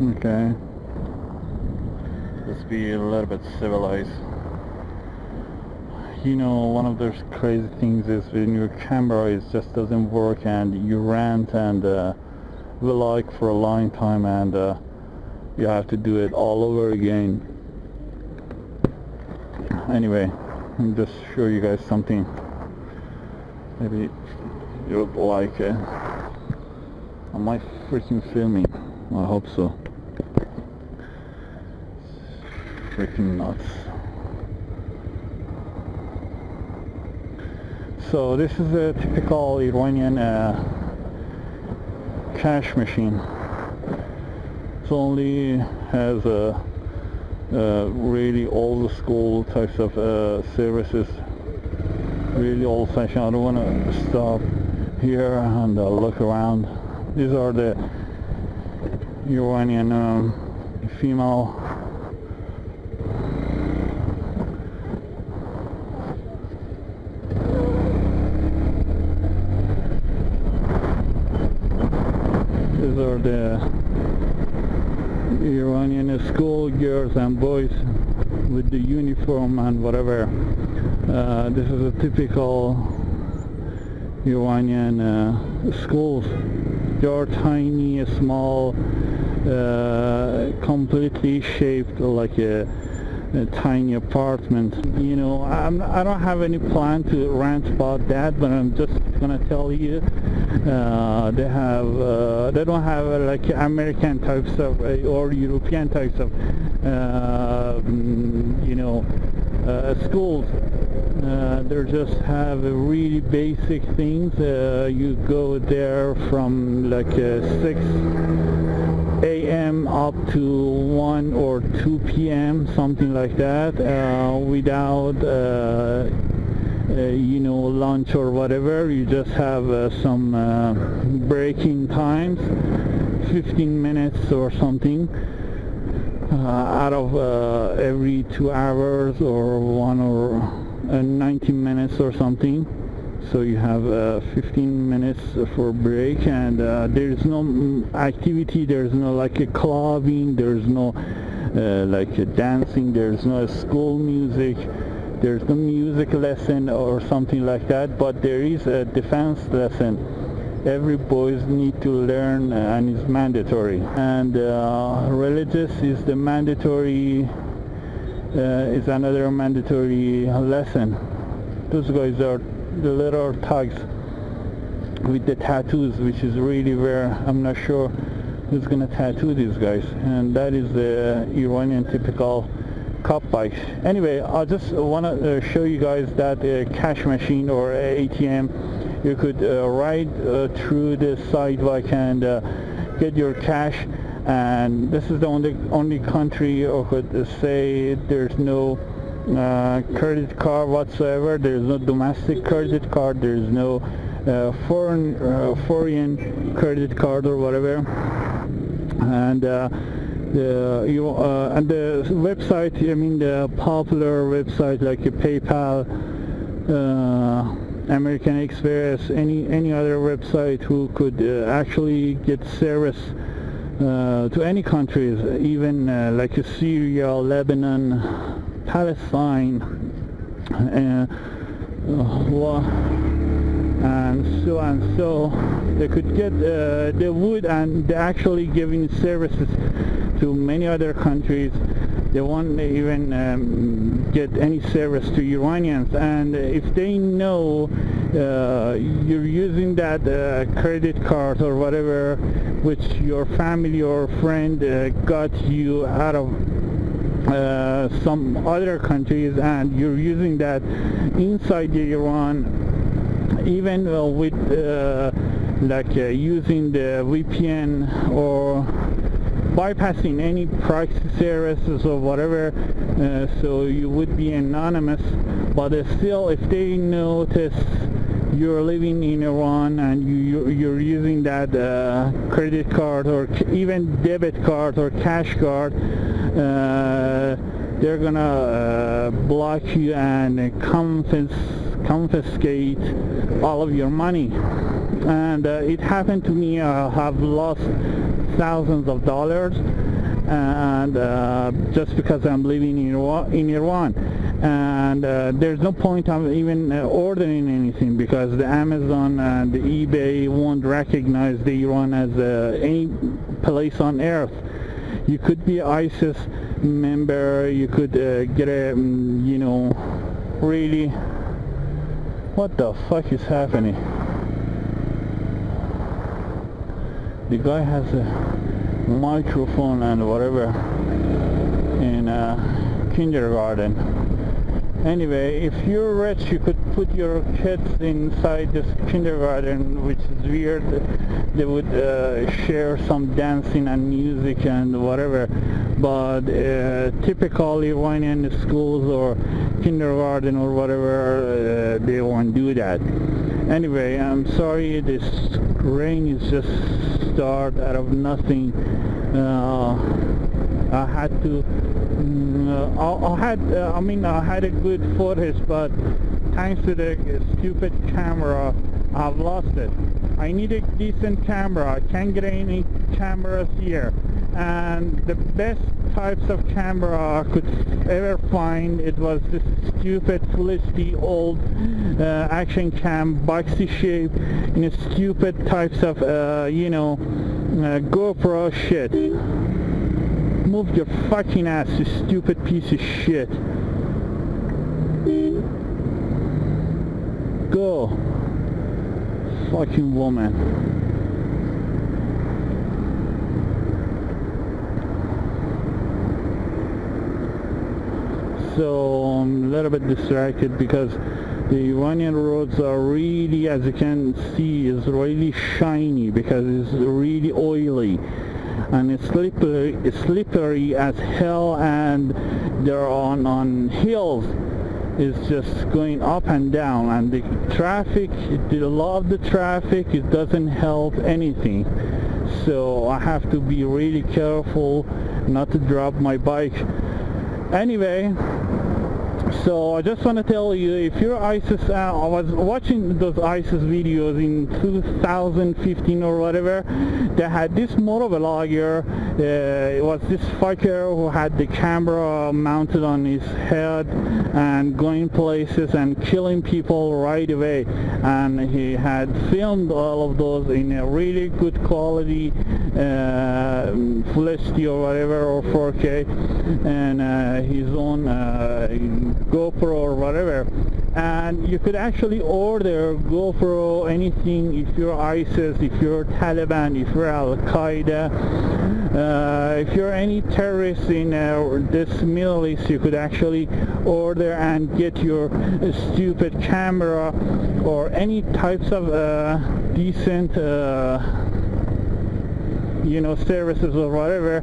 Okay. Let's be a little bit civilized. You know, one of those crazy things is when your camera just doesn't work and you rant and vlog for a long time and you have to do it all over again. Anyway, I'll just show you guys something. Maybe you would like it. Am I freaking filming? I hope so. Freaking nuts. So this is a typical Iranian cash machine. It only has a really old school types of services. Really old fashioned. I don't want to stop here and look around. These are the Iranian female these are the Iranian school girls and boys with the uniform and whatever. This is a typical Iranian schools. They are tiny, small, completely shaped like a tiny apartment. You know, I don't have any plan to rant about that, but I'm just gonna tell you, they don't have like American types of or European types of you know, schools. They just have really basic things. You go there from like 6 a.m. up to 1 or 2 p.m. something like that, without you know, lunch or whatever. You just have some breaking times, 15 minutes or something out of every 2 hours or 1 or 90 minutes or something. So you have 15 minutes for break, and there's no activity, there's no like a clubbing, there's no like a dancing, there's no school music, there's no music lesson or something like that, but there is a defense lesson. Every boys need to learn and it's mandatory, and religious is the mandatory, is another mandatory lesson. Those guys are the little thugs with the tattoos, which is really rare. I'm not sure who's gonna tattoo these guys, and that is the Iranian typical cop bikes. Anyway, I just want to show you guys that cash machine or ATM. You could ride through the sidewalk and get your cash, and this is the only country I could say there's no credit card whatsoever. There's no domestic credit card, there's no foreign credit card or whatever. And the website, I mean the popular website like PayPal, American Express, any other website who could actually get service to any countries, even like Syria, Lebanon, Palestine, and so they could get the wood, and they're actually giving services to many other countries. They won't even get any service to Iranians, and if they know you're using that credit card or whatever which your family or friend got you out of some other countries, and you're using that inside Iran, even with like using the VPN or bypassing any proxy services or whatever, so you would be anonymous. But still, if they notice you're living in Iran and you're using that credit card or even debit card or cash card, they're gonna block you and confiscate all of your money. And it happened to me. I have lost thousands of dollars, and just because I'm living in Iran, and there's no point of even ordering anything, because the Amazon and the eBay won't recognize the Iran as any place on earth. You could be ISIS member, you could get a you know, really, what the fuck is happening? The guy has a microphone and whatever in kindergarten. Anyway, if you're rich, you could put your kids inside this kindergarten, which is weird. They would share some dancing and music and whatever, but typical Iranian schools or kindergarten or whatever, they won't do that. Anyway, I'm sorry, this rain is just start out of nothing. I had to I had a good footage, but thanks to the stupid camera, I've lost it. I need a decent camera. I can't get any cameras here, and the best types of camera I could ever find, it was this stupid flisty old action cam, boxy shape, in a stupid types of you know, GoPro shit. Move your fucking ass, you stupid piece of shit. Go, fucking woman. So I'm a little bit distracted because the Iranian roads are really, as you can see, is really shiny because it's really oily, and it's slippery as hell, and they're on hills. It's just going up and down, and the traffic, the law of the traffic, it doesn't help anything. So I have to be really careful not to drop my bike. Anyway, so I just want to tell you, if you're ISIS, I was watching those ISIS videos in 2015 or whatever. They had this motovlogger, it was this fucker who had the camera mounted on his head and going places and killing people right away, and he had filmed all of those in a really good quality, Full HD or whatever, or 4K, and his own GoPro or whatever. And you could actually order GoPro, anything, if you're ISIS, if you're Taliban, if you're Al-Qaeda, if you're any terrorist in this Middle East, you could actually order and get your stupid camera or any types of decent you know, services or whatever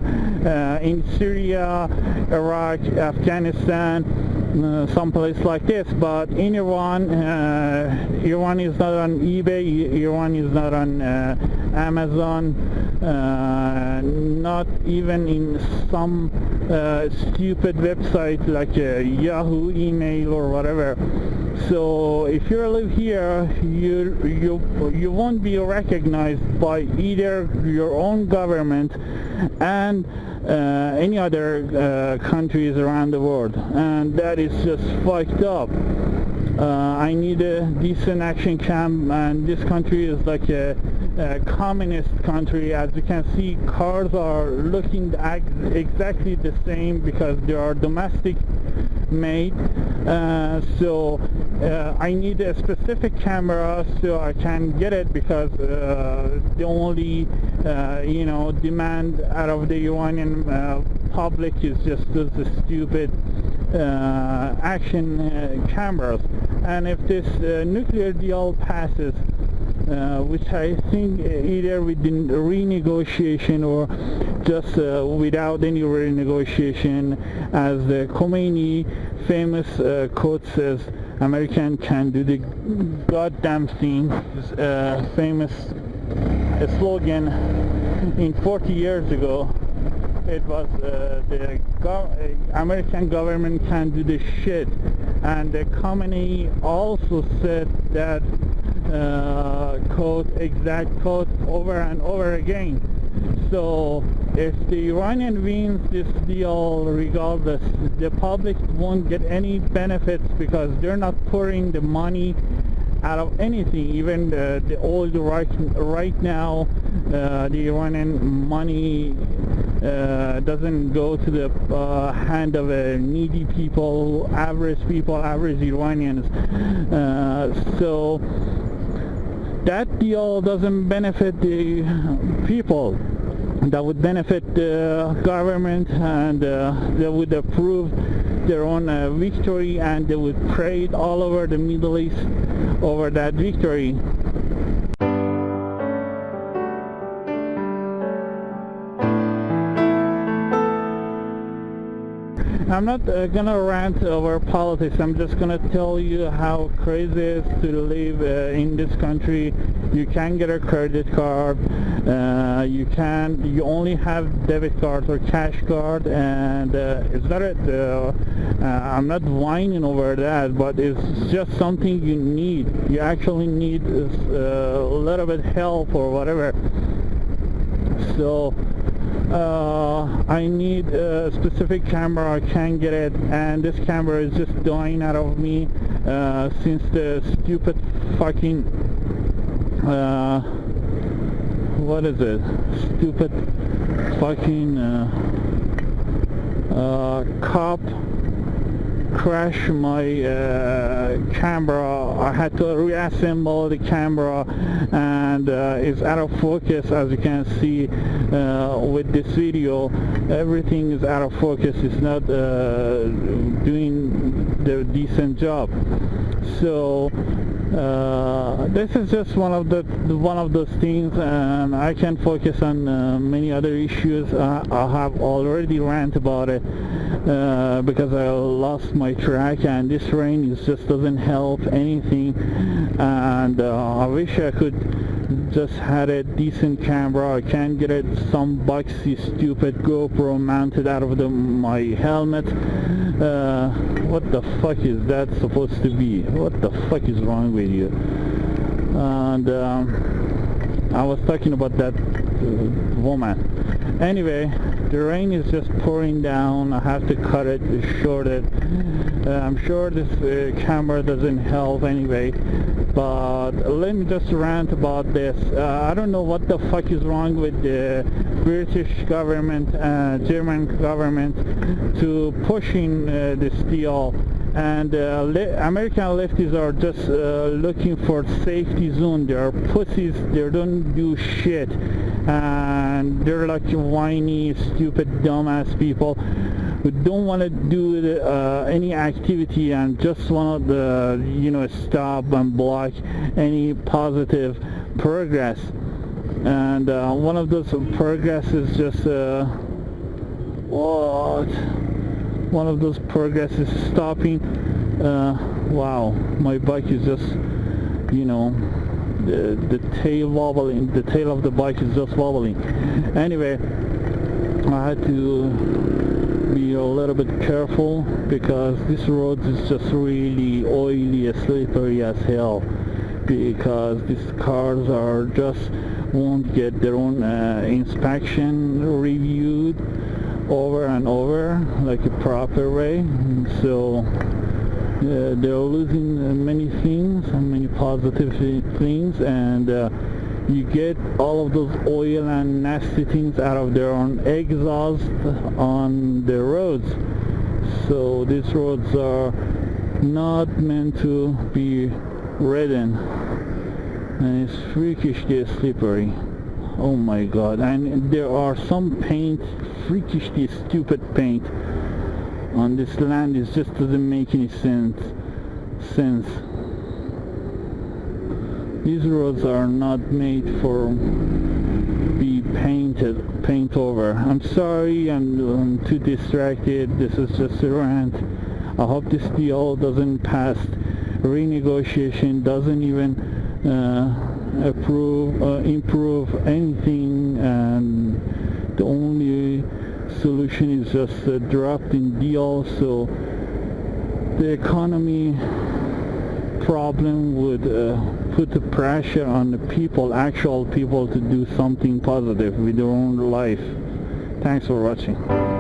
in Syria, Iraq, Afghanistan, someplace like this. But in Iran, Iran is not on eBay, Iran is not on Amazon, not even in some stupid website like Yahoo email or whatever. So if you live here, you won't be recognized by either your own government and any other countries around the world, and that is just fucked up. I need a decent action cam, and this country is like a communist country. As you can see, cars are looking exactly the same because they are domestic made. So I need a specific camera so I can get it, because the only you know, demand out of the Iranian public is just those stupid action cameras. And if this nuclear deal passes, which I think either with the renegotiation or just without any renegotiation, as the Khomeini famous quote says, American can do the goddamn thing. His famous slogan in 40 years ago, it was the American government can do the shit, and the Khomeini also said that quote, exact quote, over and over again. So if the Iranian wins this deal, regardless, the public won't get any benefits because they're not pouring the money out of anything. Even the oil right now, the Iranian money doesn't go to the hand of needy people, average Iranians. So that deal doesn't benefit the people. That would benefit the government, and they would approve their own victory, and they would pray it all over the Middle East over that victory. I'm not gonna rant over politics. I'm just gonna tell you how crazy it is to live in this country. You can't get a credit card. You only have debit cards or cash card, and it's not I'm not whining over that, but it's just something you need. You actually need a little bit help or whatever. So I need a specific camera. I can't get it, and this camera is just dying out of me since the stupid fucking what is it? Stupid fucking cop crashed my camera. I had to reassemble the camera, and it's out of focus, as you can see with this video. Everything is out of focus. It's not doing the decent job. So this is just one of those things, and I can focus on many other issues. I have already ranted about it because I lost my track, and this rain just doesn't help anything. And I wish I could just had a decent camera. I can't get it, some boxy stupid GoPro mounted out of my helmet. What the fuck is that supposed to be? What the fuck is wrong with you? And I was talking about that woman. Anyway, the rain is just pouring down. I have to cut it, short it. I'm sure this camera doesn't help anyway, but let me just rant about this. I don't know what the fuck is wrong with the British government, German government to pushing this deal, and American lefties are just looking for safety zone. They are pussies. They don't do shit, and they're like whiny, stupid, dumbass people who don't want to do any activity and just want to stop and block any positive progress. And one of those progress is just one of those progress is stopping. Wow, my bike is just the tail wobbling. The tail of the bike is just wobbling. Anyway, I had to be a little bit careful because this road is just really oily and slippery as hell, because these cars are just won't get their own inspection reviewed over and over like a proper way. So they're losing many things, many positive things, and you get all of those oil and nasty things out of their own exhaust on the roads. So these roads are not meant to be ridden, and it's freakishly slippery. Oh my god. And there are some paint, freakishly stupid paint on this land. It just doesn't make any sense. These roads are not made for be paint over. I'm sorry, I'm too distracted. This is just a rant. I hope this deal doesn't pass renegotiation, doesn't even improve anything, and the only solution is just a drop in deal, so the economy problem would put the pressure on the people, actual people, to do something positive with their own life. Thanks for watching.